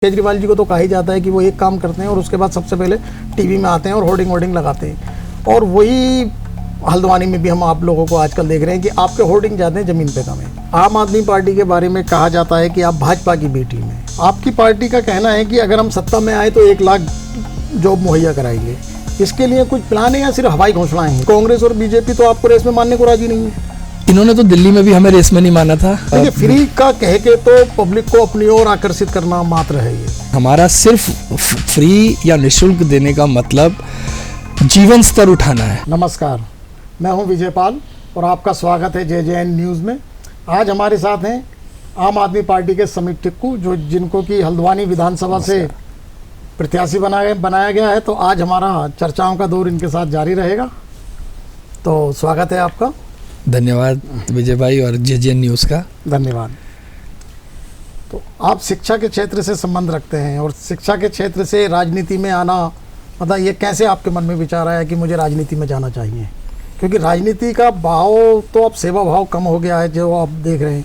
केजरीवाल जी को तो कहा ही जाता है कि वो एक काम करते हैं और उसके बाद सबसे पहले टीवी में आते हैं और होर्डिंग लगाते हैं। और वही हल्द्वानी में भी हम आप लोगों को आजकल देख रहे हैं कि आपके होर्डिंग जाते हैं ज़मीन पे कम है। आम आदमी पार्टी के बारे में कहा जाता है कि आप भाजपा की बी टीम है। आपकी पार्टी का कहना है कि अगर हम सत्ता में आए तो 1 लाख जॉब मुहैया कराएंगे। इसके लिए कुछ प्लान है या सिर्फ हवाई घोषणाएं हैं? कांग्रेस और बीजेपी तो आपको रेस में मानने को राजी नहीं है। इन्होंने तो दिल्ली में भी हमें रेस में नहीं माना था। देखिए, फ्री का कह के तो पब्लिक को अपनी ओर आकर्षित करना मात्र है ये। हमारा सिर्फ फ्री या निःशुल्क देने का मतलब जीवन स्तर उठाना है। नमस्कार, मैं हूं विजय पाल और आपका स्वागत है JJN न्यूज़ में। आज हमारे साथ हैं आम आदमी पार्टी के समीप टिक्कू, जिनको कि हल्द्वानी विधानसभा से प्रत्याशी बनाया गया है। तो आज हमारा चर्चाओं का दौर इनके साथ जारी रहेगा। तो स्वागत है आपका। धन्यवाद विजय भाई और JJN न्यूज़ का धन्यवाद। तो आप शिक्षा के क्षेत्र से संबंध रखते हैं और शिक्षा के क्षेत्र से राजनीति में आना, मतलब ये कैसे आपके मन में विचार आया कि मुझे राजनीति में जाना चाहिए? क्योंकि राजनीति का भाव तो अब सेवा भाव कम हो गया है जो आप देख रहे हैं।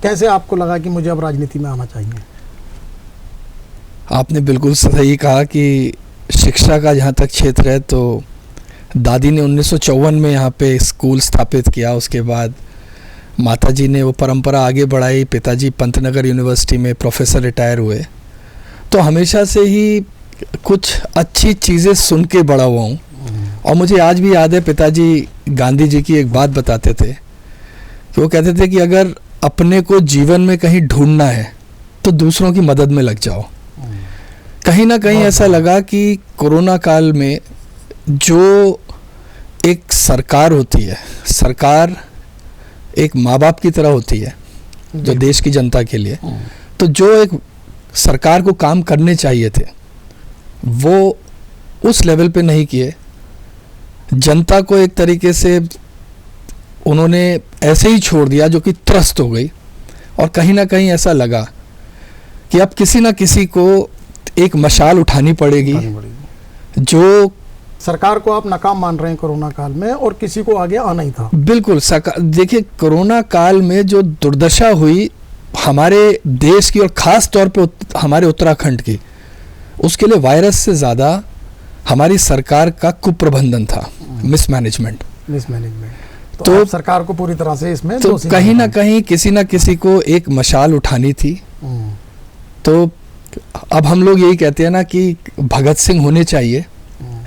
कैसे आपको लगा कि मुझे अब राजनीति में आना चाहिए? आपने बिल्कुल सही कहा कि शिक्षा का जहाँ तक क्षेत्र है तो दादी ने 1954 में यहाँ पे स्कूल स्थापित किया। उसके बाद माताजी ने वो परंपरा आगे बढ़ाई। पिताजी पंतनगर यूनिवर्सिटी में प्रोफेसर रिटायर हुए। तो हमेशा से ही कुछ अच्छी चीज़ें सुन के बड़ा हुआ हूँ। और मुझे आज भी याद है, पिताजी गांधी जी की एक बात बताते थे कि वो कहते थे कि अगर अपने को जीवन में कहीं ढूंढना है तो दूसरों की मदद में लग जाओ। कहीं ना कहीं ऐसा लगा कि कोरोना काल में जो एक सरकार होती है, सरकार एक माँ बाप की तरह होती है जो देश की जनता के लिए, तो जो एक सरकार को काम करने चाहिए थे वो उस लेवल पे नहीं किए। जनता को एक तरीके से उन्होंने ऐसे ही छोड़ दिया जो कि त्रस्त हो गई। और कहीं ना कहीं ऐसा लगा कि अब किसी ना किसी को एक मशाल उठानी पड़ेगी। जो सरकार को आप नाकाम मान रहे हैं कोरोना काल में, और किसी को आगे आना ही था। बिल्कुल। देखिए, कोरोना काल में जो दुर्दशा हुई हमारे देश की और ख़ास तौर पे हमारे उत्तराखंड की, उसके लिए वायरस से ज़्यादा हमारी सरकार का कुप्रबंधन था, मिसमैनेजमेंट। तो सरकार को पूरी तरह से इसमें तो कहीं ना कहीं किसी ना किसी को एक मशाल उठानी थी। तो अब हम लोग यही कहते हैं ना कि भगत सिंह होने चाहिए,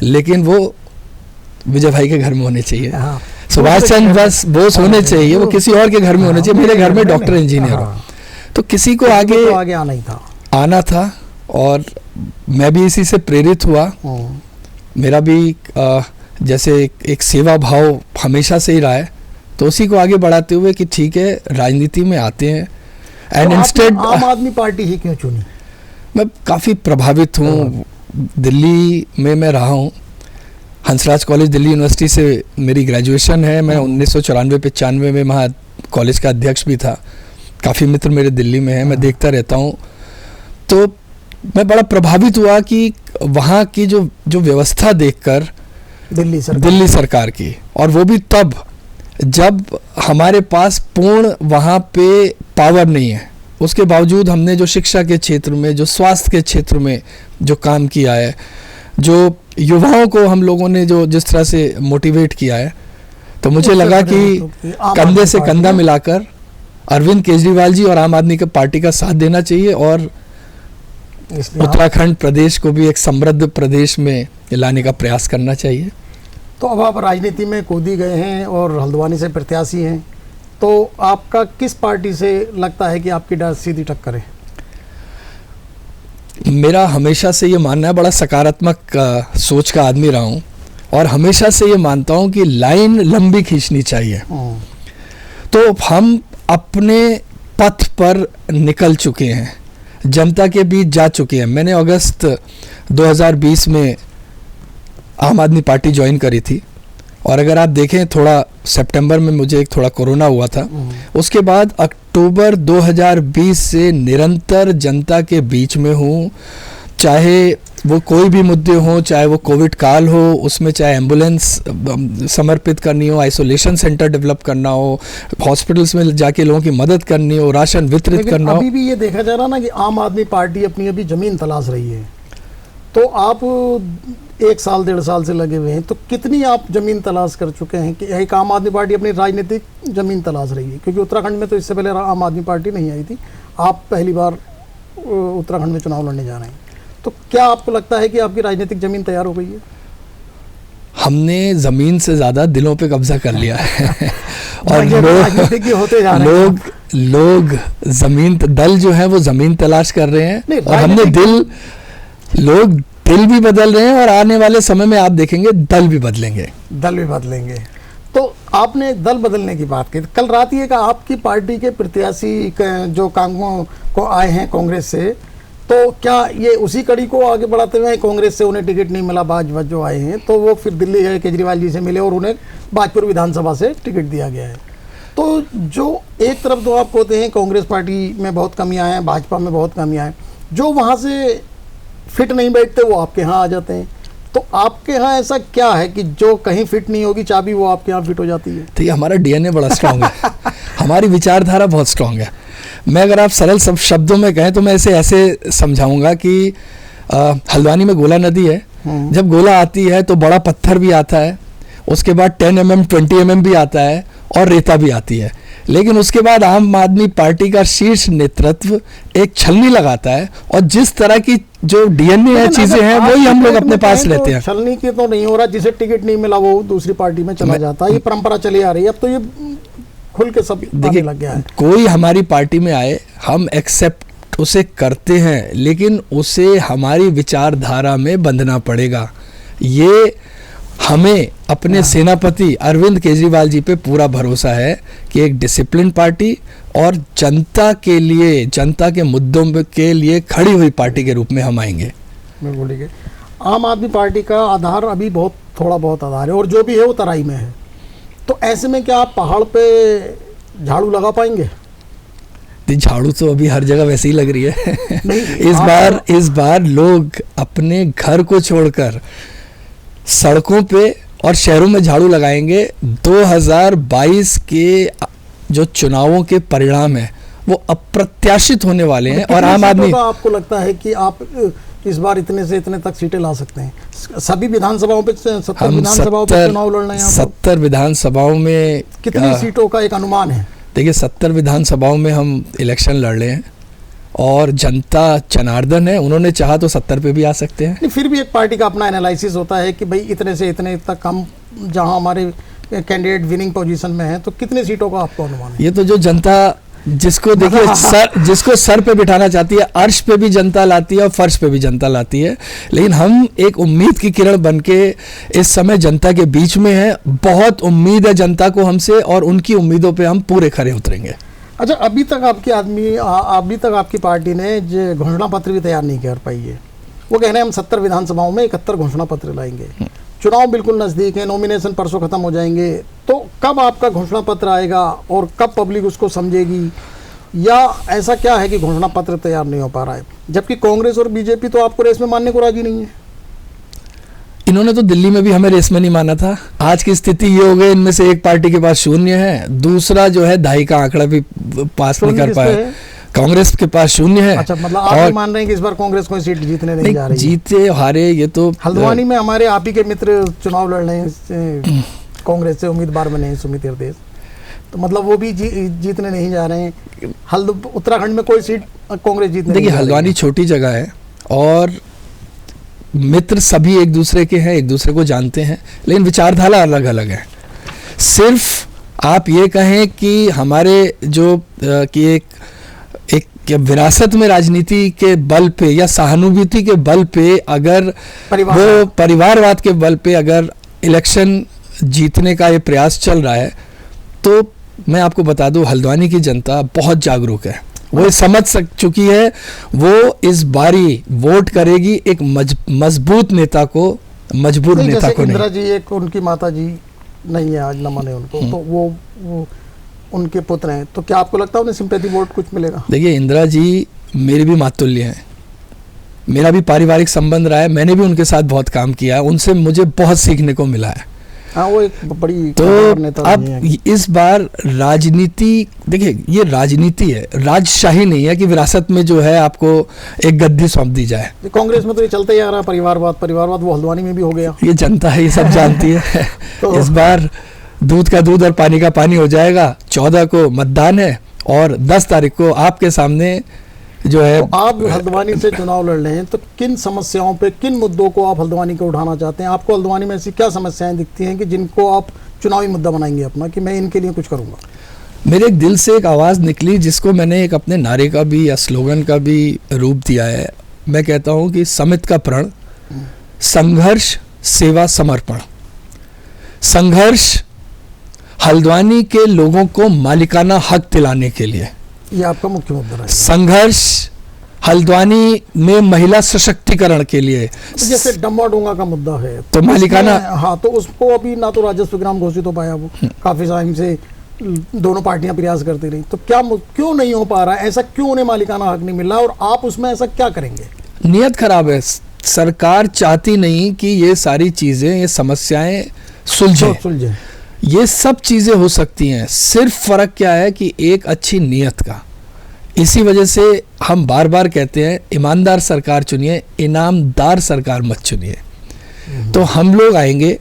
लेकिन वो विजय भाई के घर में होने चाहिए। सुभाष चंद्र बोस होने चाहिए, वो किसी और के घर में होने चाहिए। मेरे घर में डॉक्टर इंजीनियर हो। तो किसी को आगे आना था और मैं भी इसी से प्रेरित हुआ। मेरा भी जैसे एक सेवा भाव हमेशा से ही रहा है, तो उसी को आगे बढ़ाते हुए कि ठीक है राजनीति में आते हैं। एंड इंस्टेड आम आदमी पार्टी ही क्यों चुनी? मैं काफ़ी प्रभावित हूँ। दिल्ली में मैं रहा हूँ। हंसराज कॉलेज दिल्ली यूनिवर्सिटी से मेरी ग्रेजुएशन है। मैं 1994-95 में वहाँ कॉलेज का अध्यक्ष भी था। काफ़ी मित्र मेरे दिल्ली में हैं, मैं देखता रहता हूँ। तो मैं बड़ा प्रभावित हुआ कि वहाँ की जो व्यवस्था देखकर दिल्ली सरकार की, और वो भी तब जब हमारे पास पूर्ण वहाँ पे पावर नहीं है। उसके बावजूद हमने जो शिक्षा के क्षेत्र में, जो स्वास्थ्य के क्षेत्र में जो काम किया है, जो युवाओं को हम लोगों ने जो जिस तरह से मोटिवेट किया है, तो मुझे लगा कि कंधे से कंधा मिलाकर अरविंद केजरीवाल जी और आम आदमी की पार्टी का साथ देना चाहिए और उत्तराखंड प्रदेश को भी एक समृद्ध प्रदेश में लाने का प्रयास करना चाहिए। तो अब आप राजनीति में कूद ही गए हैं और हल्द्वानी से प्रत्याशी हैं, तो आपका किस पार्टी से लगता है कि आपकी सीधी टक्कर है? मेरा हमेशा से ये मानना है, बड़ा सकारात्मक सोच का आदमी रहा हूँ और हमेशा से ये मानता हूँ कि लाइन लंबी खींचनी चाहिए। तो हम अपने पथ पर निकल चुके हैं, जनता के बीच जा चुके हैं। मैंने अगस्त 2020 में आम आदमी पार्टी ज्वाइन करी थी, और अगर आप देखें थोड़ा सितंबर में मुझे थोड़ा कोरोना हुआ था। उसके बाद अक्टूबर 2020 से निरंतर जनता के बीच में हूँ। चाहे वो कोई भी मुद्दे हो, चाहे वो कोविड काल हो, उसमें चाहे एम्बुलेंस समर्पित करनी हो, आइसोलेशन सेंटर डेवलप करना हो, हॉस्पिटल्स में जाके लोगों की मदद करनी हो, राशन वितरित करना हो। अभी भी ये देखा जा रहा ना कि आम आदमी पार्टी अपनी अभी जमीन तलाश रही है, तो आप 1 साल 1.5 साल से लगे हुए हैं, तो कितनी आप जमीन तलाश कर चुके हैं कि एक आम आदमी पार्टी अपनी राजनीतिक जमीन तलाश रही है? क्योंकि उत्तराखंड में तो इससे पहले आम आदमी पार्टी नहीं आई थी, आप पहली बार उत्तराखंड में चुनाव लड़ने जा रहे हैं, तो क्या आपको लगता है कि आपकी राजनीतिक जमीन तैयार हो गई है? हमने जमीन से ज्यादा दिलों पे कब्जा कर लिया है और होते जा रहे हैं। लोग जमीन, दल जो है वो जमीन तलाश कर रहे हैं, और हमने लोग दिल भी बदल रहे हैं, और आने वाले समय में आप देखेंगे दल भी बदलेंगे। तो आपने दल बदलने की बात की, कल रात ये कहा आपकी पार्टी के प्रत्याशी जो कांगो को आए हैं कांग्रेस से, तो क्या ये उसी कड़ी को आगे बढ़ाते हुए कांग्रेस से उन्हें टिकट नहीं मिला, भाजपा जो आए हैं तो वो फिर दिल्ली है केजरीवाल जी से मिले और उन्हें भाजपुर विधानसभा से टिकट दिया गया है? तो जो एक तरफ तो आप कहते हैं कांग्रेस पार्टी में बहुत कमियां हैं, भाजपा में बहुत कमियां हैं, जो वहाँ से फिट नहीं बैठते वो आपके यहाँ आ जाते हैं, तो आपके यहाँ ऐसा क्या है कि जो कहीं फिट नहीं होगी चाबी वो आपके यहाँ फिट हो जाती है? तो ये हमारा डीएनए बड़ा स्ट्रांग है हमारी विचारधारा बहुत स्ट्रांग है। मैं अगर आप सरल सब शब्दों में कहें तो मैं इसे ऐसे समझाऊंगा कि हल्द्वानी में गोला नदी है, जब गोला आती है तो बड़ा पत्थर भी आता है, उसके बाद 10 mm 20 mm भी आता है और रेता भी आती है, लेकिन उसके बाद आम आदमी पार्टी का शीर्ष नेतृत्व एक छलनी लगाता है, और जिस तरह की जो डीएनए है, चीजें हैं, वही हम लोग अपने पास लेते हैं। छलनी की तो नहीं हो रहा, जिसे टिकट नहीं मिला वो दूसरी पार्टी में चला जाता है, ये परंपरा चली आ रही है, अब तो ये खुल के सब आने लग गया है। कोई हमारी पार्टी में आए हम एक्सेप्ट उसे करते हैं, लेकिन उसे हमारी विचारधारा में बंधना पड़ेगा। ये हमें अपने सेनापति अरविंद केजरीवाल जी पे पूरा भरोसा है कि एक डिसिप्लिन पार्टी और जनता के लिए, जनता के मुद्दों के लिए खड़ी हुई पार्टी के रूप में हम आएंगे। बिल्कुल ठीक है। आम आदमी पार्टी का आधार अभी थोड़ा बहुत आधार है, और जो भी है वो तराई में है, तो ऐसे में क्या आप पहाड़ पे झाड़ू लगा पाएंगे? झाड़ू तो अभी हर जगह वैसे ही लग रही है नहीं, इस बार लोग अपने घर को छोड़कर सड़कों पे और शहरों में झाड़ू लगाएंगे। 2022 के जो चुनावों के परिणाम है वो अप्रत्याशित होने वाले हैं, और आम आदमी, आपको लगता है कि आप इस बार इतने से इतने तक सीटें ला सकते हैं? सभी विधानसभाओं पे 70 विधानसभाओं पे चुनाव लड़ना है। 70 विधानसभाओं में कितनी सीटों का एक अनुमान है? देखिए 70 विधानसभाओं में हम इलेक्शन लड़ रहे हैं, और जनता जनार्दन है, उन्होंने चाहा तो 70 पे भी आ सकते हैं। फिर भी एक पार्टी का अपना एनालिसिस होता है कि भाई इतने से इतने तक हम, जहां हमारे कैंडिडेट विनिंग पोजीशन में है, तो कितने सीटों का आपको अनुमान है? ये तो जो जनता जिसको देखिए जिसको सर पे बिठाना चाहती है, अर्श पे भी जनता लाती है और फर्श पे भी जनता लाती है, लेकिन हम एक उम्मीद की किरण बनके इस समय जनता के बीच में है। बहुत उम्मीद है जनता को हमसे, और उनकी उम्मीदों पे हम पूरे खरे उतरेंगे। अच्छा, अभी तक आपकी पार्टी ने जो घोषणा पत्र भी तैयार नहीं कर पाई है। वो कह रहे हैं हम 70 विधानसभाओं में 71 घोषणा पत्र लाएंगे, चुनाव बिल्कुल नज़दीक है, नॉमिनेशन परसों खत्म हो जाएंगे, तो कब आपका घोषणा पत्र आएगा और कब पब्लिक उसको समझेगी? या ऐसा क्या है कि घोषणा पत्र तैयार नहीं हो पा रहा है, जबकि कांग्रेस और बीजेपी तो आपको रेस में मानने को राजी नहीं है? इन्होंने तो दिल्ली में भी हमें रेस में नहीं माना था। आज की स्थिति ये हो गई, इनमें से एक पार्टी के पास 0 है, दूसरा जो है 2.5 का आंकड़ा भी पास नहीं कर पाया, कांग्रेस के पास 0 है। अच्छा, मतलब आप मान रहे हैं कि इस बार कांग्रेस कोई सीट जीतने नहीं जा रही है? जीते हारे ये तो, हल्द्वानी में हमारे आप ही के मित्र चुनाव लड़ रहे हैं, कांग्रेस से उम्मीदवार बने हैं सुमित हरदेस, तो मतलब वो भी जीतने नहीं जा रहे हैं। उत्तराखंड में कोई सीट कांग्रेस जीतने, देखिए हल्द्वानी छोटी जगह है और मित्र सभी एक दूसरे के हैं, एक दूसरे को जानते हैं, लेकिन विचारधारा अलग अलग है। सिर्फ आप ये कहें कि हमारे जो कि एक विरासत में राजनीति के बल पे या सहानुभूति के बल पे, अगर वो परिवारवाद के बल पे अगर इलेक्शन जीतने का ये प्रयास चल रहा है, तो मैं आपको बता दूं हल्द्वानी की जनता बहुत जागरूक है, वो समझ चुकी है, वो इस बारी वोट करेगी एक मजबूत नेता को, मजबूर नेता को नहीं। इंदिरा जी एक उनकी माता जी नहीं है आज, न माने उनको, तो वो उनके पुत्र हैं, तो क्या आपको लगता है उन्हें सिंपैथी वोट कुछ मिलेगा? देखिए इंदिरा जी मेरी भी मातुल्य हैं, मेरा भी पारिवारिक संबंध रहा है, मैंने भी उनके साथ बहुत काम किया है, उनसे मुझे बहुत सीखने को मिला है। हाँ, वो एक बड़ी तो नेता अब रही हैं। इस बार राजनीति, देखिए ये राजनीति है, राजशाही नहीं है कि विरासत में जो है आपको एक गद्दी सौंप दी जाए। कांग्रेस में तो ये चलते ही आ रहा है परिवारवाद, वो हल्द्वानी में भी हो गया। ये जनता है, ये सब जानती है। तो इस बार दूध का दूध और पानी का पानी हो जाएगा। 14 को मतदान है और 10 तारीख को आपके सामने जो है। तो आप हल्द्वानी से चुनाव लड़ रहे हैं, तो किन समस्याओं पे, किन मुद्दों को आप हल्द्वानी को उठाना चाहते हैं? आपको हल्द्वानी में ऐसी क्या समस्याएं दिखती हैं कि जिनको आप चुनावी मुद्दा बनाएंगे अपना, कि मैं इनके लिए कुछ करूंगा? मेरे एक दिल से एक आवाज़ निकली, जिसको मैंने एक अपने नारे का भी या स्लोगन का भी रूप दिया है। मैं कहता हूँ कि समित का प्रण, संघर्ष, सेवा, समर्पण। संघर्ष हल्द्वानी के लोगों को मालिकाना हक दिलाने के लिए, ये आपका मुख्य मुद्दा है। संघर्ष हल्द्वानी में महिला सशक्तिकरण के लिए। तो जैसे डम्बा डोंगा का मुद्दा है, तो मालिकाना, हाँ, तो उसको अभी ना तो राजस्व ग्राम घोषित हो पाया, वो काफी टाइम से दोनों पार्टियां प्रयास करती रही, तो क्यों नहीं हो पा रहा है? ऐसा क्यों उन्हें मालिकाना हक नहीं मिल रहा, और आप उसमें ऐसा क्या करेंगे? नियत खराब है। सरकार चाहती नहीं कि ये सारी चीजें, ये समस्याएं सुलझे। ये सब चीजें हो सकती हैं, सिर्फ फर्क क्या है कि एक अच्छी नियत का। इसी वजह से हम बार बार कहते हैं, ईमानदार सरकार चुनिए, इनामदार सरकार मत चुनिए। तो हम लोग आएंगे,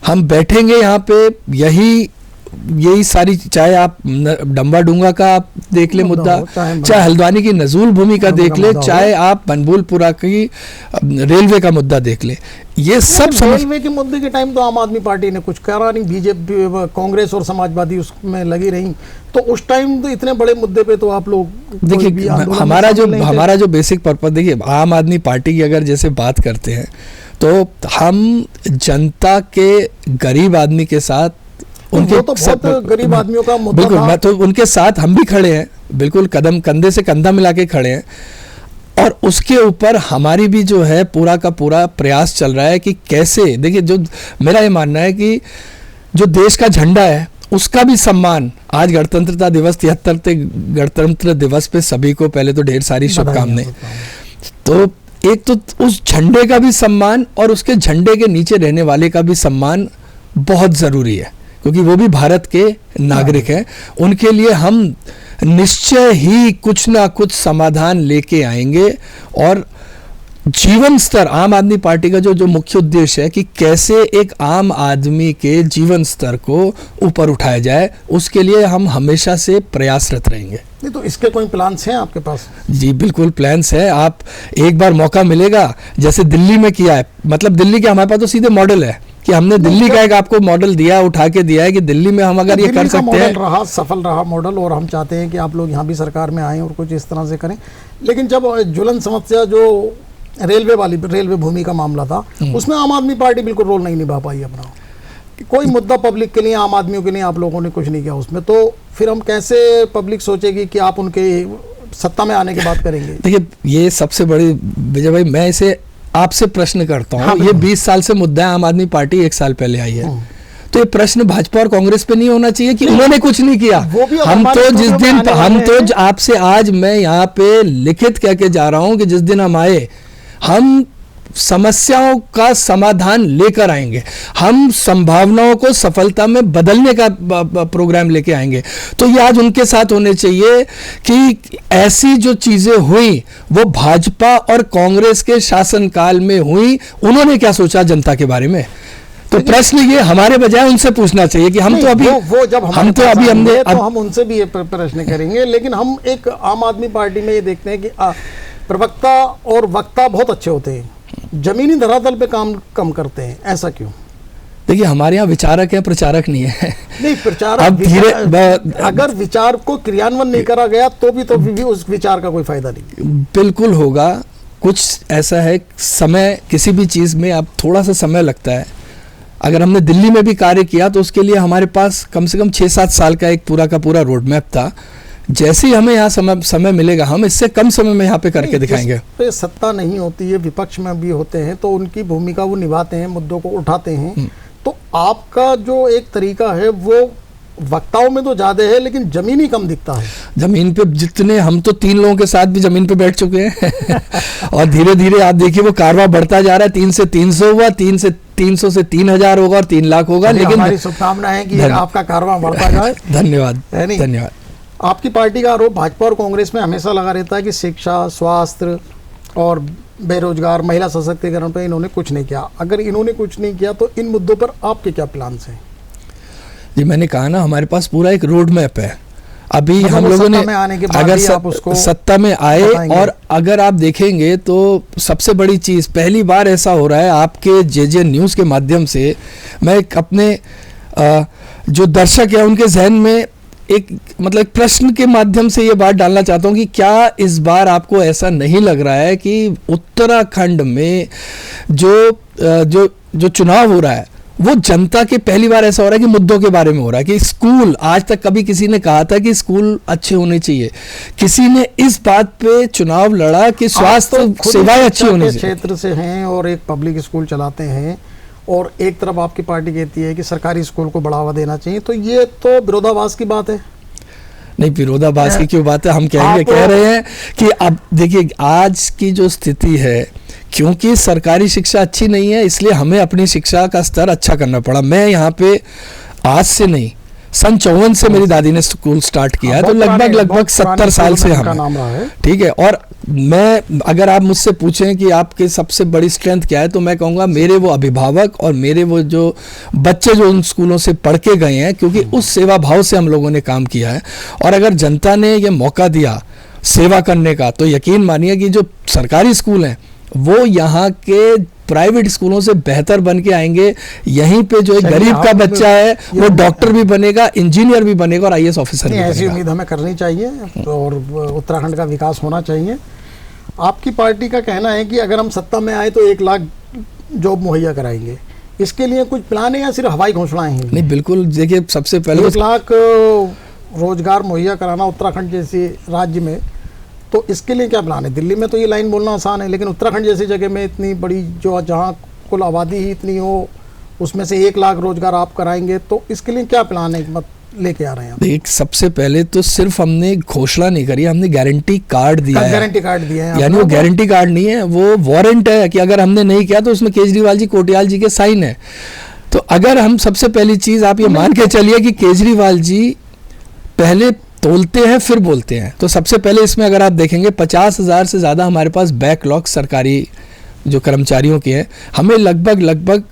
हम बैठेंगे यहाँ पे, यही सारी, चाहे आप डम्बा डूंगा का आप देख ले मुद्दा, चाहे हल्द्वानी की नजूल भूमि का देख ले, चाहे आप बनबुलपुरा की रेलवे का मुद्दा देख ले, ये सब रेलवे के मुद्दे के टाइम तो आम आदमी पार्टी ने कुछ करा नहीं, बीजेपी, कांग्रेस और समाजवादी उसमें लगी रही, तो उस टाइम तो इतने बड़े मुद्दे पे तो आप लोग देखिए, हमारा जो बेसिक पर्पस, देखिए आम आदमी पार्टी की अगर जैसे बात करते हैं, तो हम जनता के, गरीब आदमी के साथ, उनके तो बहुत गरीब आदमियों का मुद्दा बिल्कुल, मैं तो उनके साथ हम भी खड़े हैं, बिल्कुल कंधे से कंधा मिला के खड़े हैं। और उसके ऊपर हमारी भी जो है पूरा का पूरा प्रयास चल रहा है कि कैसे, देखिए जो मेरा ये मानना है कि जो देश का झंडा है उसका भी सम्मान, आज गणतंत्रता दिवस, 73 गणतंत्र दिवस पे सभी को पहले तो ढेर सारी शुभकामनाएं। तो एक तो उस झंडे का भी सम्मान और उसके झंडे के नीचे रहने वाले का भी सम्मान बहुत जरूरी है, क्योंकि वो भी भारत के नागरिक हैं। उनके लिए हम निश्चय ही कुछ ना कुछ समाधान लेके आएंगे। और जीवन स्तर, आम आदमी पार्टी का जो मुख्य उद्देश्य है कि कैसे एक आम आदमी के जीवन स्तर को ऊपर उठाया जाए, उसके लिए हम हमेशा से प्रयासरत रहेंगे। नहीं, तो इसके कोई प्लान्स हैं आपके पास? जी बिल्कुल प्लान्स है। आप एक बार मौका मिलेगा, जैसे दिल्ली में किया है, मतलब दिल्ली के हमारे पास तो सीधे मॉडल है कि हमने दिल्ली का एक आपको मॉडल दिया, उठा के दिया है कि दिल्ली में हम अगर ये कर सकते हैं। रहा, सफल रहा मॉडल, और हम चाहते हैं कि आप लोग यहाँ भी सरकार में आएं और कुछ इस तरह से करें। लेकिन जब ज्वलन समस्या जो रेलवे भूमि का मामला था, उसमें आम आदमी पार्टी बिल्कुल रोल नहीं निभा पाई अपना। कोई मुद्दा पब्लिक के लिए, आम आदमियों के लिए आप लोगों ने कुछ नहीं किया उसमें, तो फिर हम कैसे पब्लिक सोचेगी कि आप उनके सत्ता में आने की बात करेंगे? देखिए, ये सबसे बड़ी, विजय भाई मैं इसे आपसे प्रश्न करता हूँ। हाँ, ये 20 साल से मुद्दा है, आम आदमी पार्टी 1 साल पहले आई है, तो ये प्रश्न भाजपा और कांग्रेस पे नहीं होना चाहिए कि उन्होंने कुछ नहीं किया। हम तो जिस दिन, हम तो आपसे आज मैं यहाँ पे लिखित कह के जा रहा हूँ कि जिस दिन हम आए, हम समस्याओं का समाधान लेकर आएंगे, हम संभावनाओं को सफलता में बदलने का प्रोग्राम लेके आएंगे। तो ये आज उनके साथ होने चाहिए कि ऐसी जो चीजें हुई वो भाजपा और कांग्रेस के शासनकाल में हुई, उन्होंने क्या सोचा जनता के बारे में। तो प्रश्न ये हमारे बजाय उनसे पूछना चाहिए कि हम तो अभी वो जब हम तो अभी हमने तो हम उनसे भी ये प्रश्न करेंगे। लेकिन हम एक आम आदमी पार्टी में ये देखते हैं कि प्रवक्ता और वक्ता बहुत अच्छे होते हैं, जमीनी धरातल पे काम कम करते हैं, ऐसा क्यों? देखिए, हमारे यहाँ विचारक है, प्रचारक नहीं है। नहीं, प्रचारक अब धीरे, अगर विचार को क्रियान्वयन नहीं करा गया तो भी उस विचार का कोई फायदा नहीं। बिल्कुल होगा। कुछ ऐसा है, समय, किसी भी चीज में अब थोड़ा सा समय लगता है। अगर हमने दिल्ली में भी कार्य किया तो उसके लिए हमारे पास कम से कम 6-7 साल का एक पूरा का पूरा रोड मैप था। जैसे ही हमें यहाँ समय मिलेगा, हम इससे कम समय में यहाँ पे करके दिखाएंगे। पे सत्ता नहीं होती है, विपक्ष में भी होते हैं, तो उनकी भूमिका वो निभाते हैं, मुद्दों को उठाते हैं। तो आपका जो एक तरीका है वो वक्ताओं में तो ज्यादा है, लेकिन जमीन ही कम दिखता है। जमीन पे जितने, हम तो 3 लोगों के साथ भी जमीन पे बैठ चुके हैं और धीरे धीरे आप देखिए वो कारवा बढ़ता जा रहा है। 3 से 300 हुआ, 300 से 3000 होगा और 3 लाख होगा। लेकिन हमारी शुभकामना है कि आपका कारवा बढ़ता जाए। धन्यवाद, है नहीं? धन्यवाद। आपकी पार्टी का आरोप भाजपा और कांग्रेस में हमेशा लगा रहता है कि शिक्षा, स्वास्थ्य और बेरोजगार, महिला सशक्तिकरण पर इन्होंने कुछ नहीं किया। अगर इन्होंने कुछ नहीं किया तो इन मुद्दों पर आपके क्या प्लान्स हैं? जी, मैंने कहा ना, हमारे पास पूरा एक रोड मैप है। अभी मतलब हम लोगों ने अगर आप उसको सत्ता में आए, और अगर आप देखेंगे तो सबसे बड़ी चीज, पहली बार ऐसा हो रहा है आपके जे न्यूज़ के माध्यम से, मैं अपने जो दर्शक है उनके जहन में एक मतलब एक प्रश्न के माध्यम से ये बात डालना चाहता हूँ कि क्या इस बार आपको ऐसा नहीं लग रहा है कि उत्तराखंड में जो चुनाव हो रहा है वो जनता के, पहली बार ऐसा हो रहा है कि मुद्दों के बारे में हो रहा है कि स्कूल, आज तक कभी किसी ने कहा था कि स्कूल अच्छे होने चाहिए, किसी ने इस बात पे चुनाव लड़ा कि स्वास्थ्य सेवाएं अच्छी होनी चाहिए। क्षेत्र से हैं और एक पब्लिक स्कूल चलाते हैं, और एक तरफ आपकी पार्टी कहती है कि सरकारी स्कूल को बढ़ावा देना चाहिए, तो ये तो विरोधाभास की बात है। नहीं, विरोधाभास की क्यों बात है? हम कह रहे हैं कि अब देखिए आज की जो स्थिति है, क्योंकि सरकारी शिक्षा अच्छी नहीं है, इसलिए हमें अपनी शिक्षा का स्तर अच्छा करना पड़ा। मैं यहाँ पे आज से नहीं, सन 54 से मेरी दादी ने स्कूल स्टार्ट किया है, तो लगभग 70 साल से हम, ठीक है। और मैं, अगर आप मुझसे पूछें कि आपके सबसे बड़ी स्ट्रेंथ क्या है, तो मैं कहूँगा मेरे वो अभिभावक और मेरे वो जो बच्चे जो उन स्कूलों से पढ़ के गए हैं, क्योंकि उस सेवा भाव से हम लोगों ने काम किया है। और अगर जनता ने ये मौका दिया सेवा करने का, तो यकीन मानिए कि जो सरकारी स्कूल हैं वो यहाँ के प्राइवेट स्कूलों से बेहतर बन के आएंगे। यहीं पे जो एक गरीब का बच्चा है वो डॉक्टर भी बनेगा, इंजीनियर भी बनेगा और IAS ऑफिसर भी बनेगा। ऐसी उम्मीद हमें करनी चाहिए और उत्तराखंड का विकास होना चाहिए। आपकी पार्टी का कहना है कि अगर हम सत्ता में आए तो 1 लाख जॉब मुहैया कराएंगे। इसके लिए कुछ प्लान है या सिर्फ हवाई घोषणाएं हैं? नहीं, बिल्कुल। देखिए, सबसे पहले 1 लाख रोजगार मुहैया कराना उत्तराखंड जैसे राज्य में, तो इसके लिए क्या प्लान है? दिल्ली में तो ये लाइन बोलना आसान है, लेकिन उत्तराखंड जैसी जगह में इतनी बड़ी, जो जहाँ कुल आबादी ही इतनी हो, उसमें से 1 लाख रोजगार आप कराएंगे, तो इसके लिए क्या प्लान है लेके आ रहे हैं? एक सबसे पहले तो सिर्फ हमने घोषणा नहीं करी, हमने गारंटी कार्ड दिया है। गारंटी कार्ड दिया है, यानी वो गारंटी कार्ड नहीं है, वो वारंट है कि अगर हमने नहीं किया तो उसमें केजरीवाल जी, कोटियाल जी के साइन है। तो अगर हम, सबसे पहली चीज आप ये मान के चलिए कि केजरीवाल जी पहले तोलते हैं फिर बोलते हैं। तो सबसे पहले इसमें अगर आप देखेंगे 50,000 से ज़्यादा हमारे पास बैकलॉग सरकारी जो कर्मचारियों के हैं, हमें लगभग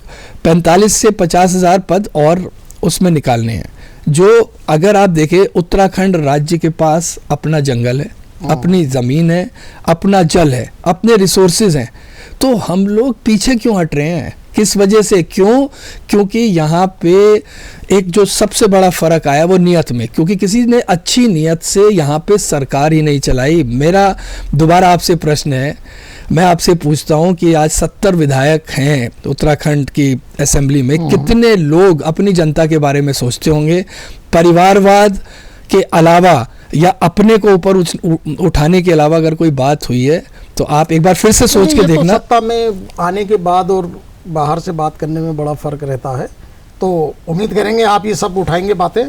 45 से 50,000 पद और उसमें निकालने हैं। जो अगर आप देखें, उत्तराखंड राज्य के पास अपना जंगल है, अपनी ज़मीन है, अपना जल है, अपने रिसोर्सेज हैं, तो हम लोग पीछे क्यों हट रहे हैं? किस वजह से? क्योंकि यहाँ पे एक जो सबसे बड़ा फर्क आया वो नियत में, क्योंकि किसी ने अच्छी नियत से यहाँ पे सरकार ही नहीं चलाई। मेरा दोबारा आपसे प्रश्न है, मैं आपसे पूछता हूँ कि आज 70 विधायक हैं उत्तराखंड की असेंबली में, कितने लोग अपनी जनता के बारे में सोचते होंगे? परिवारवाद के अलावा या अपने को ऊपर उठाने के अलावा अगर कोई बात हुई है तो आप एक बार फिर से सोच के देखना। तो सत्ता में आने के बाद और बाहर से बात करने में बड़ा फर्क रहता है, तो उम्मीद करेंगे आप ये सब उठाएंगे बातें।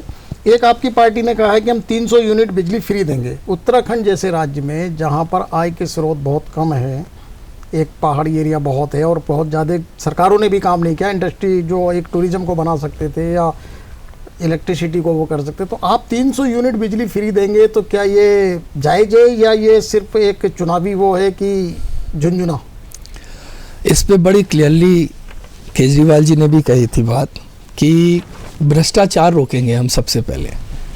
एक आपकी पार्टी ने कहा है कि हम 300 यूनिट बिजली फ्री देंगे। उत्तराखंड जैसे राज्य में जहां पर आय के स्रोत बहुत कम है, एक पहाड़ी एरिया बहुत है और बहुत ज़्यादा सरकारों ने भी काम नहीं किया, इंडस्ट्री जो एक टूरिज्म को बना सकते थे या इलेक्ट्रिसिटी को वो कर सकते, तो आप 300 यूनिट बिजली फ्री देंगे, तो क्या ये जायज़ है या ये सिर्फ एक चुनावी वो है कि झुंझुना? इस पे बड़ी क्लियरली केजरीवाल जी ने भी कही थी बात कि भ्रष्टाचार रोकेंगे हम। सबसे पहले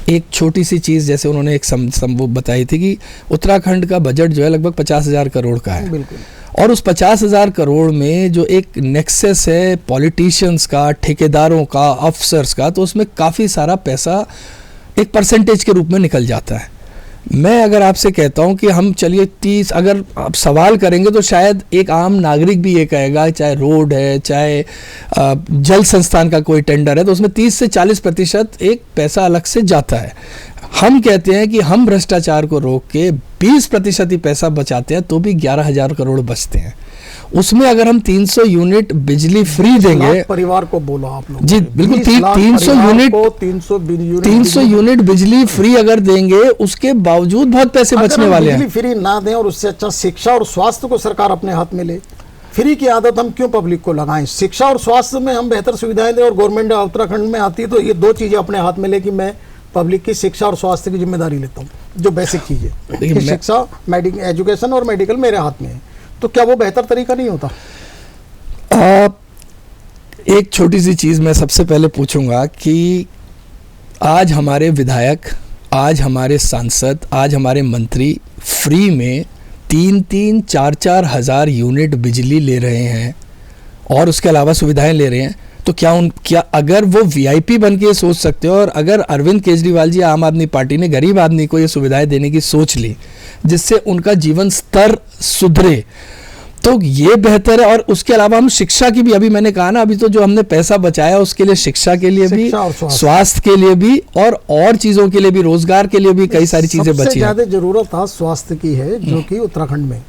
एक छोटी सी चीज़, जैसे उन्होंने एक संभव बताई थी कि उत्तराखंड का बजट जो है लगभग 50,000 करोड़ का है। बिल्कुल। और उस 50,000 करोड़ में जो एक नेक्सस है पॉलिटिशियंस का, ठेकेदारों का, अफसर्स का, तो उसमें काफ़ी सारा पैसा एक परसेंटेज के रूप में निकल जाता है। मैं अगर आपसे कहता हूं कि हम चलिए 30, अगर आप सवाल करेंगे तो शायद एक आम नागरिक भी ये कहेगा, चाहे रोड है, चाहे जल संस्थान का कोई टेंडर है, तो उसमें 30 से 40% एक पैसा अलग से जाता है। हम कहते हैं कि हम भ्रष्टाचार को रोक के 20% ही पैसा बचाते हैं तो भी 11,000 करोड़ बचते हैं। उसमें अगर हम 300 यूनिट बिजली फ्री देंगे, परिवार को बोला आप लोग जी बिल्कुल, 300 यूनिट बिजली फ्री अगर देंगे उसके बावजूद बहुत पैसे बचने वाले हैं। बिजली फ्री ना दें और उससे अच्छा शिक्षा और स्वास्थ्य को सरकार अपने हाथ में ले। फ्री की आदत हम क्यों पब्लिक को लगाएं? शिक्षा और स्वास्थ्य में हम बेहतर सुविधाएं दें और गवर्नमेंट उत्तराखंड में आती है तो ये 2 चीजें अपने हाथ में ले कि मैं पब्लिक की शिक्षा और स्वास्थ्य की जिम्मेदारी लेता हूँ, जो बेसिक चीज है। शिक्षा, एजुकेशन और मेडिकल मेरे हाथ में है, तो क्या वो बेहतर तरीका नहीं होता? एक छोटी सी चीज मैं सबसे पहले पूछूंगा कि आज हमारे विधायक, आज हमारे सांसद, आज हमारे मंत्री फ्री में 3-3, 4-4 हज़ार यूनिट बिजली ले रहे हैं और उसके अलावा सुविधाएं ले रहे हैं, तो क्या अगर वो वीआईपी बन के सोच सकते हो और अगर अरविंद केजरीवाल जी, आम आदमी पार्टी ने गरीब आदमी को ये सुविधाएं देने की सोच ली जिससे उनका जीवन स्तर सुधरे, तो ये बेहतर है। और उसके अलावा हम शिक्षा की भी, अभी मैंने कहा ना, अभी तो जो हमने पैसा बचाया उसके लिए शिक्षा के लिए भी, स्वास्थ्य के लिए भी और चीजों के लिए भी, रोजगार के लिए भी कई सारी चीजें बची हैं। सबसे ज्यादा जरूरत था स्वास्थ्य की है, जो कि उत्तराखंड में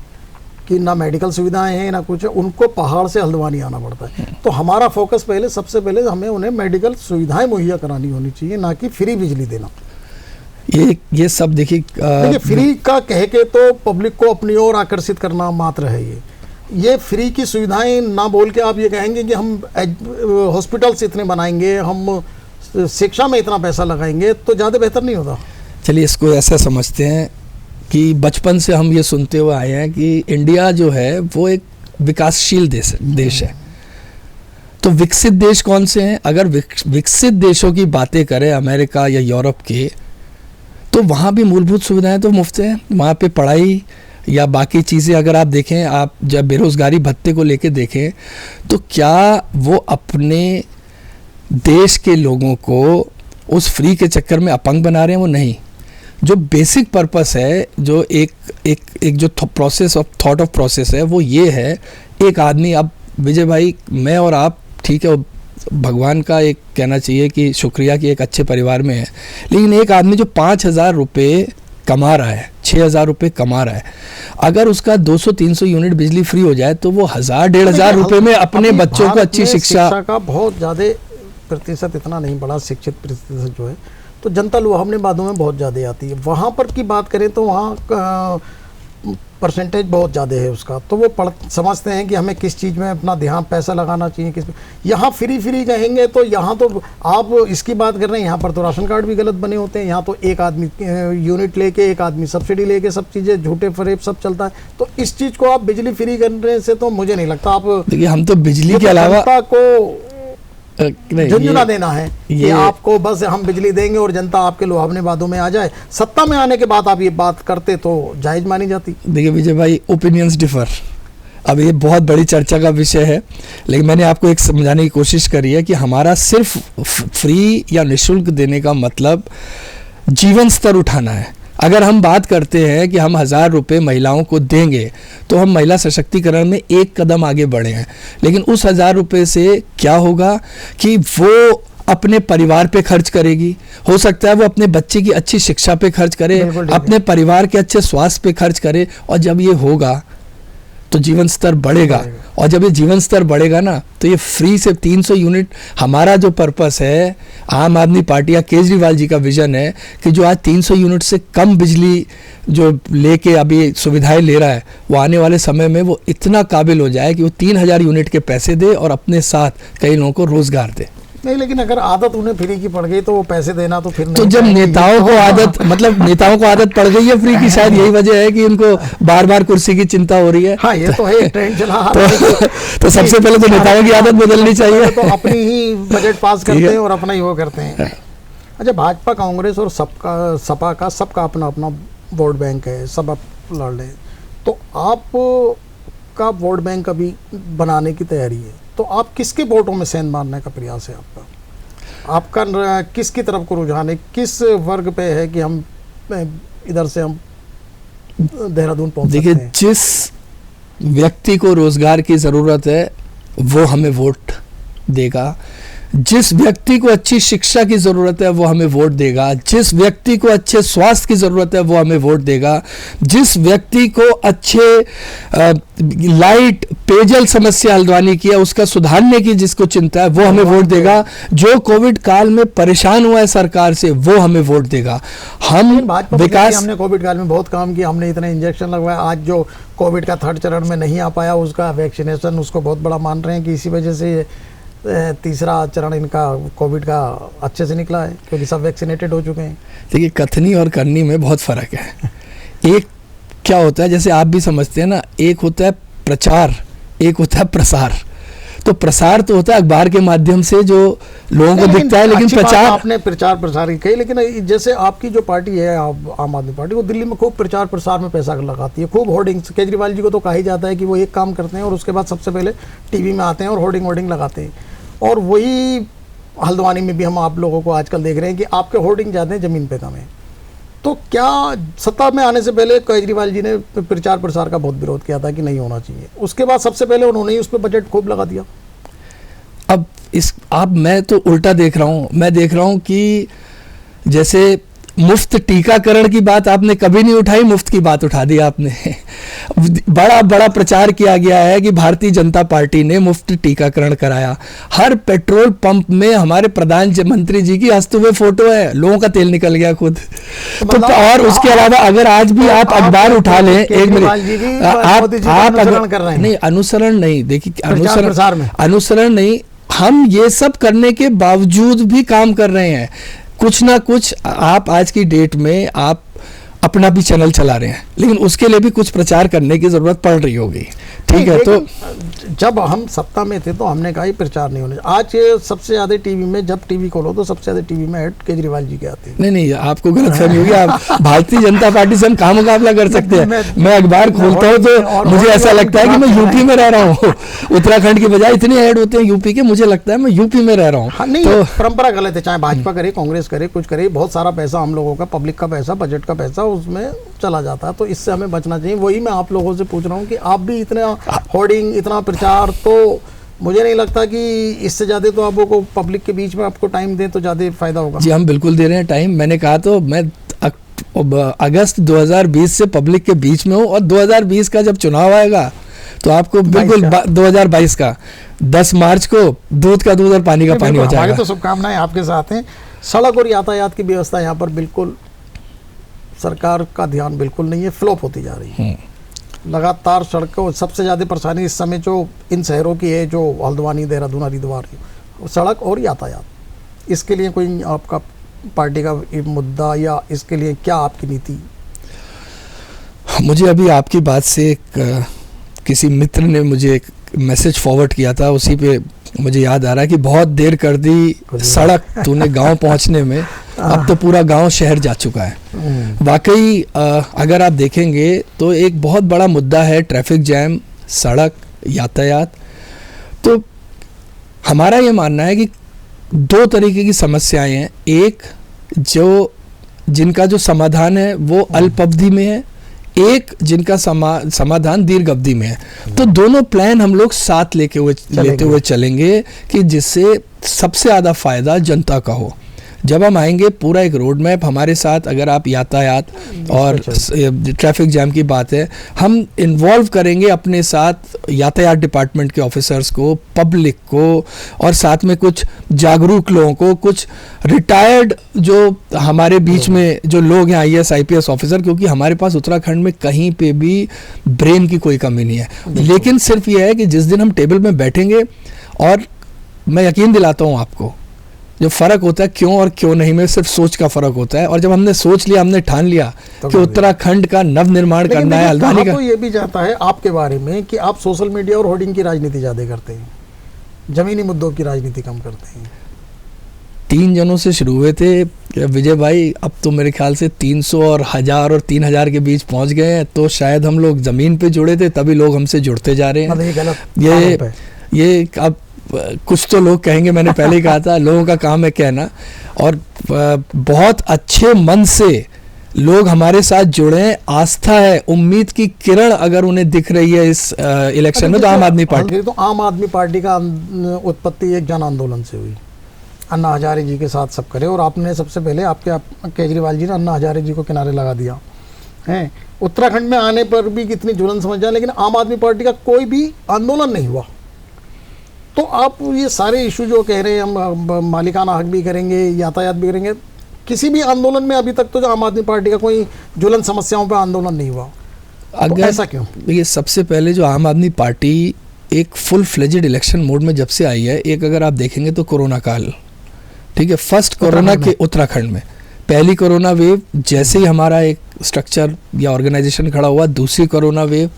कि ना मेडिकल सुविधाएं हैं ना कुछ है, उनको पहाड़ से हल्द्वानी आना पड़ता है। तो हमारा फोकस पहले, सबसे पहले हमें उन्हें मेडिकल सुविधाएं मुहैया करानी होनी चाहिए, ना कि फ्री बिजली देना। ये सब देखिए फ्री का कह के तो पब्लिक को अपनी ओर आकर्षित करना मात्र है। ये फ्री की सुविधाएं ना बोल के आप ये कहेंगे कि हम हॉस्पिटल्स इतने बनाएंगे, हम शिक्षा में इतना पैसा लगाएंगे, तो ज़्यादा बेहतर नहीं होता? चलिए इसको ऐसा समझते हैं कि बचपन से हम ये सुनते हुए आए हैं कि इंडिया जो है वो एक विकासशील देश है। तो विकसित देश कौन से हैं? अगर विकसित देशों की बातें करें, अमेरिका या यूरोप के, तो वहाँ भी मूलभूत सुविधाएं तो मुफ्त हैं। वहाँ पे पढ़ाई या बाकी चीज़ें अगर आप देखें, आप जब बेरोज़गारी भत्ते को लेके देखें, तो क्या वो अपने देश के लोगों को उस फ्री के चक्कर में अपंग बना रहे हैं? वो नहीं। जो बेसिक पर्पस है, जो एक जो process of thought of process है, वो ये है, एक आदमी, अब विजय भाई, मैं और आप, ठीक है, भगवान का एक कहना चाहिए कि शुक्रिया कि एक अच्छे परिवार में है, लेकिन एक आदमी जो 5,000 रुपये कमा रहा है, 6,000 रुपये कमा रहा है, अगर उसका 200-300 यूनिट बिजली फ्री हो जाए तो वो 1,000-1,500 रुपये में अपने बच्चों को अच्छी शिक्षा का बहुत ज़्यादा प्रतिशत इतना नहीं बढ़ा, शिक्षित प्रतिशत जो है, तो जनता लुभावनेबादों में बहुत ज़्यादा आती है। वहाँ पर की बात करें तो वहाँ परसेंटेज बहुत ज़्यादा है उसका, तो वो समझते हैं कि हमें किस चीज़ में अपना ध्यान, पैसा लगाना चाहिए किस में। यहाँ फ्री कहेंगे तो यहाँ तो आप इसकी बात कर रहे हैं, यहाँ पर तो राशन कार्ड भी गलत बने होते हैं। यहाँ तो एक आदमी यूनिट लेके, एक आदमी सब्सिडी लेके, सब चीज़ें झूठे फरेब सब चलता है। तो इस चीज़ को आप बिजली फ्री करने से तो मुझे नहीं लगता आप, देखिए हम तो बिजली के अलावा को झुंझुना देना है कि आपको बस हम बिजली देंगे और जनता आपके लुभावनेबादों में आ जाए। सत्ता में आने के बाद आप ये बात करते तो जायज मानी जाती। देखिए विजय भाई, ओपिनियंस डिफर, अब ये बहुत बड़ी चर्चा का विषय है, लेकिन मैंने आपको एक समझाने की कोशिश करी है कि हमारा सिर्फ फ्री या निःशुल्क देने का मतलब जीवन स्तर उठाना है। अगर हम बात करते हैं कि हम 1,000 रुपये महिलाओं को देंगे तो हम महिला सशक्तिकरण में एक कदम आगे बढ़े हैं, लेकिन उस 1,000 रुपये से क्या होगा कि वो अपने परिवार पे खर्च करेगी, हो सकता है वो अपने बच्चे की अच्छी शिक्षा पे खर्च करे, अपने परिवार के अच्छे स्वास्थ्य पे खर्च करे, और जब ये होगा तो जीवन स्तर बढ़ेगा। और जब ये जीवन स्तर बढ़ेगा ना, तो ये फ्री से 300 यूनिट, हमारा जो पर्पस है, आम आदमी पार्टी या केजरीवाल जी का विजन है कि जो आज 300 यूनिट से कम बिजली जो लेके अभी सुविधाएं ले रहा है, वो आने वाले समय में वो इतना काबिल हो जाए कि वो 3,000 यूनिट के पैसे दे और अपने साथ कई लोगों को रोजगार दे। नहीं, लेकिन अगर आदत उन्हें फ्री की पड़ गई तो वो पैसे देना तो फिर नहीं। तो जब नेताओं को आदत, मतलब नेताओं को आदत पड़ गई है फ्री की, शायद यही वजह है कि उनको बार बार कुर्सी की चिंता हो रही है। हाँ, ये तो है, ट्रेंड चला तो सबसे पहले तो नेताओं की आदत बदलनी चाहिए। तो अपनी ही बजट पास करते हैं और अपना ही वो करते हैं। अच्छा, भाजपा, कांग्रेस और सपा का सबका अपना अपना वोट बैंक है, सब आप लड़ रहे हैं, तो आपका वोट बैंक अभी बनाने की तैयारी है, तो आप किसके वोटों में सेंध मारने का प्रयास है आपका किसकी तरफ को रुझान है, किस वर्ग पे है कि हम इधर से हम देहरादून पहुंच सकते हैं? देखिए, जिस व्यक्ति को रोजगार की ज़रूरत है वो हमें वोट देगा, जिस व्यक्ति को अच्छी शिक्षा की ज़रूरत है वो हमें वोट देगा, जिस व्यक्ति को अच्छे स्वास्थ्य की ज़रूरत है वो हमें वोट देगा, जिस व्यक्ति को अच्छे लाइट पेयजल समस्या हल्द्वानी की है उसका सुधारने की जिसको चिंता है वो हमें वोट देगा, जो कोविड काल में परेशान हुआ है सरकार से वो हमें वोट देगा। हम विकास, हमने कोविड काल में बहुत काम किया, हमने इतने इंजेक्शन लगवाया, आज जो कोविड का 3rd चरण में नहीं आ पाया उसका वैक्सीनेशन उसको बहुत बड़ा मान रहे हैं कि इसी वजह से तीसरा चरण इनका कोविड का अच्छे से निकला है क्योंकि सब वैक्सीनेटेड हो चुके हैं। देखिए कथनी और करनी में बहुत फ़र्क है। एक क्या होता है, जैसे आप भी समझते हैं ना, एक होता है प्रचार, एक होता है प्रसार। तो प्रसार तो होता है अखबार के माध्यम से जो लोगों को दिखता है, लेकिन प्रचार, आपने प्रचार प्रसार ही कही, लेकिन जैसे आपकी जो पार्टी है आम आदमी पार्टी, वो दिल्ली में खूब प्रचार प्रसार में पैसा लगाती है, खूब होर्डिंग्स। केजरीवाल जी को तो कहा ही जाता है कि वो एक काम करते हैं और उसके बाद सबसे पहले टीवी में आते हैं और होर्डिंग लगाते हैं। और वही हल्द्वानी में भी हम आप लोगों को आजकल देख रहे हैं कि आपके होर्डिंग ज़्यादा हैं, ज़मीन पे कम है। तो क्या सत्ता में आने से पहले केजरीवाल जी ने प्रचार प्रसार का बहुत विरोध किया था कि नहीं होना चाहिए, उसके बाद सबसे पहले उन्होंने ही उस पर बजट खूब लगा दिया। अब मैं तो उल्टा देख रहा हूँ, मैं देख रहा हूँ कि जैसे मुफ्त टीकाकरण की बात आपने कभी नहीं उठाई, मुफ्त की बात उठा दी आपने। बड़ा बड़ा प्रचार किया गया है कि भारतीय जनता पार्टी ने मुफ्त टीकाकरण कराया। हर पेट्रोल पंप में हमारे प्रधानमंत्री जी की हंसते हुए फोटो है, लोगों का तेल निकल गया खुद। तो और उसके अलावा अगर आज भी आप अखबार उठा लें, एक मिनट, आप नहीं, अनुसरण नहीं, देखिए अनुसरण नहीं, हम ये सब करने के बावजूद भी काम कर रहे हैं। कुछ ना कुछ आप आज की डेट में आप अपना भी चैनल चला रहे हैं, लेकिन उसके लिए भी कुछ प्रचार करने की जरूरत पड़ रही होगी, ठीक है। तो जब हम सत्ता में थे तो हमने कहा ही प्रचार नहीं होने। आज सबसे ज्यादा टीवी में, जब टीवी खोलो तो सबसे ज्यादा टीवी में ऐड केजरीवाल जी के आते हैं। नहीं, आपको गलतफहमी होगी। आप भारतीय जनता पार्टी से हम काम मुकाबला कर सकते हैं। मैं अखबार खोलता हूँ तो मुझे ऐसा लगता है कि मैं यूपी में रह रहा हूँ। उत्तराखंड की बजाय इतने ऐड होते हैं यूपी के, मुझे लगता है मैं यूपी में रह रहा हूँ। तो परंपरा गलत है, चाहे भाजपा करे, कांग्रेस करे, कुछ करे, बहुत सारा पैसा हम लोगों का, पब्लिक का पैसा, बजट का पैसा उसमें चला जाता है, तो इससे हमें बचना चाहिए। वही मैं आप लोगों से पूछ रहा हूँ कि आप भी इतना होर्डिंग, इतना प्रचार, तो मुझे नहीं लगता कि इससे ज़्यादा तो आपको पब्लिक के बीच में आपको टाइम दें तो ज़्यादा फायदा होगा। जी हम बिल्कुल दे रहे हैं टाइम। मैंने कहा तो मैं अगस्त 2020 से पब्लिक के बीच में हूँ, और 2020 का जब चुनाव आएगा तो आपको बिल्कुल 2022 का 10 मार्च को दूध का दूध और पानी का पानी हो जाएगा। हमारी तो शुभकामनाएं आपके साथ हैं। सड़क और यातायात की व्यवस्था यहाँ पर बिल्कुल सरकार का ध्यान बिल्कुल नहीं है, फ्लॉप होती जा रही है लगातार। सड़कों सबसे ज़्यादा परेशानी इस समय जो इन शहरों की है, जो हल्द्वानी, देहरादून, हरिद्वार, सड़क और यातायात, इसके लिए कोई आपका पार्टी का मुद्दा या इसके लिए क्या आपकी नीति? मुझे अभी आपकी बात से किसी मित्र ने मुझे एक मैसेज फॉरवर्ड किया था, उसी पे मुझे याद आ रहा है कि बहुत देर कर दी सड़क तूने गांव पहुंचने में, अब तो पूरा गांव शहर जा चुका है। वाकई अगर आप देखेंगे तो एक बहुत बड़ा मुद्दा है ट्रैफिक जैम, सड़क, यातायात। तो हमारा ये मानना है कि 2 तरीके की समस्याएं हैं। एक जो जिनका जो समाधान है वो अल्प अवधि में है, एक जिनका समाधान दीर्घ अवधि में है। तो दोनों प्लान हम लोग साथ लेते हुए चलेंगे कि जिससे सबसे ज़्यादा फायदा जनता का हो। जब हम आएंगे पूरा एक रोड मैप हमारे साथ, अगर आप यातायात और ट्रैफिक जैम की बात है, हम इन्वॉल्व करेंगे अपने साथ यातायात डिपार्टमेंट के ऑफिसर्स को, पब्लिक को, और साथ में कुछ जागरूक लोगों को, कुछ रिटायर्ड जो हमारे बीच में जो लोग हैं, IAS IPS ऑफिसर, क्योंकि हमारे पास उत्तराखंड में कहीं पे भी ब्रेन की कोई कमी नहीं है। लेकिन सिर्फ ये है कि जिस दिन हम टेबल में बैठेंगे, और मैं यकीन दिलाता हूँ आपको, जो फ़र्क होता है क्यों और क्यों नहीं में सिर्फ सोच का फ़र्क होता है। और जब हमने सोच लिया, हमने ठान लिया कि उत्तराखंड का नव निर्माण करना है, हल्द्वानी का। तो ये भी जाता है आपके बारे में कि आप सोशल मीडिया और होर्डिंग की राजनीति ज़्यादा करते हैं, ज़मीनी मुद्दों की राजनीति कम करते हैं। 3 जनों से शुरू हुए थे विजय भाई, अब तो मेरे ख्याल से 300 और 1000 और 3000 के बीच पहुंच गए हैं। तो शायद हम लोग ज़मीन पे जुड़े थे, तभी लोग हमसे जुड़ते जा रहे हैं। ये अब कुछ तो लोग कहेंगे, मैंने पहले ही कहा था, लोगों का काम है कहना। और बहुत अच्छे मन से लोग हमारे साथ जुड़े हैं, आस्था है, उम्मीद की किरण अगर उन्हें दिख रही है इस इलेक्शन में, तो आम आदमी पार्टी। तो आम आदमी पार्टी का उत्पत्ति एक जन आंदोलन से हुई, अन्ना हजारे जी के साथ सब करे, और आपने सबसे पहले केजरीवाल जी ने अन्ना हजारे जी को किनारे लगा दिया है। उत्तराखंड में आने पर भी कितनी जुलन समझ जाए, लेकिन आम आदमी पार्टी का कोई भी आंदोलन नहीं हुआ। तो आप ये सारे इशू जो कह रहे हैं, हम मालिकाना हक भी करेंगे, यातायात भी करेंगे, किसी भी आंदोलन में अभी तक तो जो आम आदमी पार्टी का कोई जुलन समस्याओं पर आंदोलन नहीं हुआ। तो ऐसा क्यों? ये सबसे पहले जो आम आदमी पार्टी एक फुल फ्लेजेड इलेक्शन मोड में जब से आई है, एक अगर आप देखेंगे तो कोरोना काल, ठीक है, फर्स्ट कोरोना के उत्तराखंड में पहली कोरोना वेव, जैसे ही हमारा एक स्ट्रक्चर या ऑर्गेनाइजेशन खड़ा हुआ, दूसरी कोरोना वेव,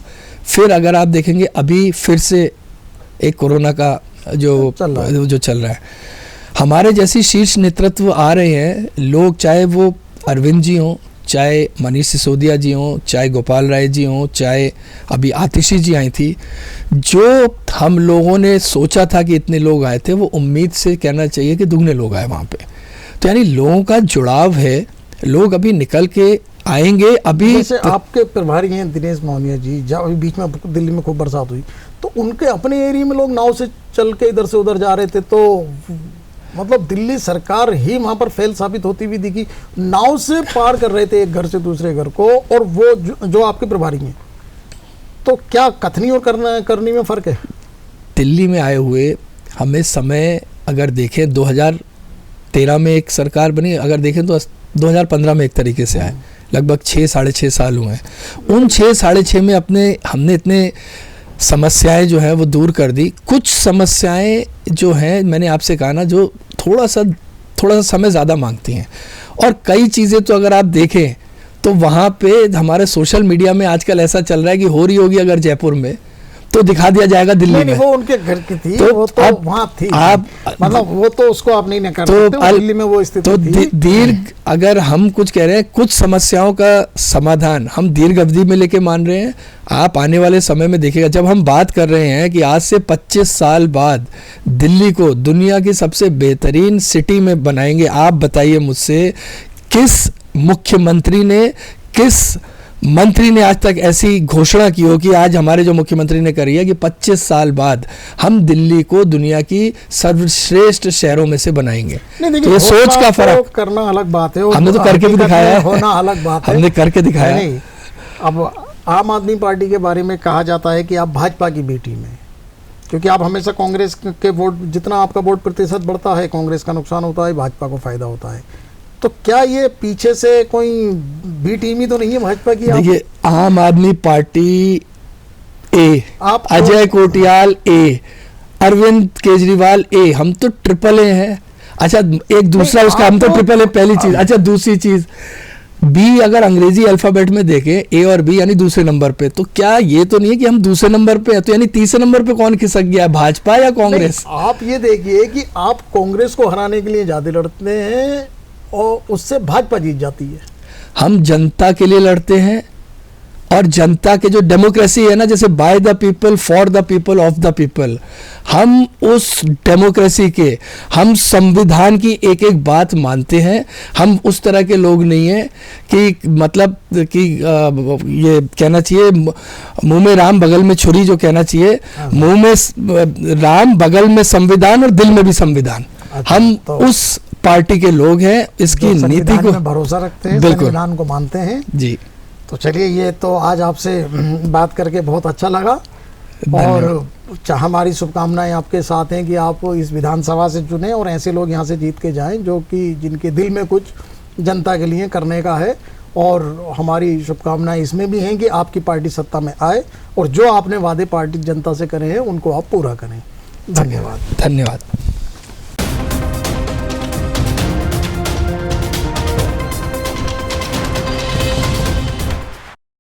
फिर अगर आप देखेंगे अभी फिर से एक कोरोना का जो चल रहा है। हमारे जैसी शीर्ष नेतृत्व आ रहे हैं लोग, चाहे वो अरविंद जी हों, चाहे मनीष सिसोदिया जी हों, चाहे गोपाल राय जी हों, चाहे अभी आतिशी जी आई थी, जो हम लोगों ने सोचा था कि इतने लोग आए थे, वो उम्मीद से कहना चाहिए कि दुगने लोग आए वहाँ पे। तो यानी लोगों का जुड़ाव है, लोग अभी निकल के आएंगे। अभी जैसे आपके प्रभारी हैं दिनेश मोहनिया जी, जब अभी बीच में दिल्ली में खूब बरसात हुई तो उनके अपने एरिया में लोग नाव से चल के इधर से उधर जा रहे थे, तो मतलब दिल्ली सरकार ही वहाँ पर फेल साबित होती हुई दिखी। नाव से पार कर रहे थे एक घर से दूसरे घर को, और वो जो आपके प्रभारी हैं, तो क्या कथनी और करनी में फ़र्क है? दिल्ली में आए हुए हमें समय अगर देखें 2013 में एक सरकार बनी, अगर देखें तो 2015 में एक तरीके से आए, लगभग 6-6.5 साल हुए हैं। उन 6-6.5 में हमने इतने समस्याएं जो है वो दूर कर दी। कुछ समस्याएं जो हैं, मैंने आपसे कहा ना, जो थोड़ा सा समय ज़्यादा मांगती हैं, और कई चीज़ें तो अगर आप देखें तो वहाँ पे हमारे सोशल मीडिया में आजकल ऐसा चल रहा है कि हो रही होगी अगर जयपुर में तो दिखा दिया जाएगा दिल्ली में। वो उनके घर की थी, तो वो तो वहाँ थी, आप मतलब वो तो उसको आप नहीं कर तो सकते, दिल्ली में वो स्थिति तो थी। दीर्घ अगर हम कुछ कह रहे हैं, कुछ समस्याओं का समाधान हम दीर्घ अवधि में लेके मान रहे हैं। आप आने वाले समय में देखिएगा, जब हम बात कर रहे हैं कि आज से 25 साल बाद दिल्ली को दुनिया की सबसे बेहतरीन सिटी में बनाएंगे, आप बताइए मुझसे किस मुख्यमंत्री ने, किस मंत्री ने आज तक ऐसी घोषणा की हो कि आज हमारे जो मुख्यमंत्री ने करी है कि 25 साल बाद हम दिल्ली को दुनिया की सर्वश्रेष्ठ शहरों में से बनाएंगे। तो ये सोच का फर्क करना अलग बात है, हमने तो करके भी दिखाया है, होना अलग बात है, हमने करके दिखाया है। अब आम आदमी पार्टी के बारे में कहा जाता है कि आप भाजपा की बी टीम है, क्योंकि आप हमेशा कांग्रेस के वोट, जितना आपका वोट प्रतिशत बढ़ता है कांग्रेस का नुकसान होता है, भाजपा को फायदा होता है। तो क्या ये पीछे से कोई बी टीम ही तो नहीं है भाजपा की? देखिए, आम आदमी पार्टी ए, अजय कोटियाल ए, अरविंद केजरीवाल ए, हम तो ट्रिपल ए हैं। अच्छा, एक दूसरा उसका, हम तो ट्रिपल ए पहली चीज। अच्छा, दूसरी चीज बी, अगर अंग्रेजी अल्फाबेट में देखें ए और बी यानी दूसरे नंबर पे, तो क्या ये तो नहीं है कि हम दूसरे नंबर पे है, तो यानी तीसरे नंबर पे कौन खिसक गया, भाजपा या कांग्रेस? आप ये देखिए कि आप कांग्रेस को हराने के लिए ज्यादा लड़ते हैं और उससे भाजपा जीत जाती है। हम जनता के लिए लड़ते हैं, और जनता के जो डेमोक्रेसी है ना, जैसे by the people for the people of the people, हम उस डेमोक्रेसी के, हम संविधान की एक एक बात मानते हैं। हम उस तरह के लोग नहीं हैं कि मतलब कि ये कहना चाहिए मुंह में राम बगल में छुरी, जो कहना चाहिए मुंह में राम बगल में संविधान और दिल में भी संविधान। हम तो उस पार्टी के लोग हैं, इसकी नीति को भरोसा रखते हैं, संविधान को मानते हैं जी। तो चलिए, ये तो आज आपसे बात करके बहुत अच्छा लगा, और हमारी शुभकामनाएं आपके साथ हैं कि आप इस विधानसभा से चुने और ऐसे लोग यहाँ से जीत के जाएं जो कि जिनके दिल में कुछ जनता के लिए करने का है। और हमारी शुभकामनाएं इसमें भी हैं कि आपकी पार्टी सत्ता में आए और जो आपने वादे पार्टी जनता से करे हैं उनको आप पूरा करें। धन्यवाद। धन्यवाद।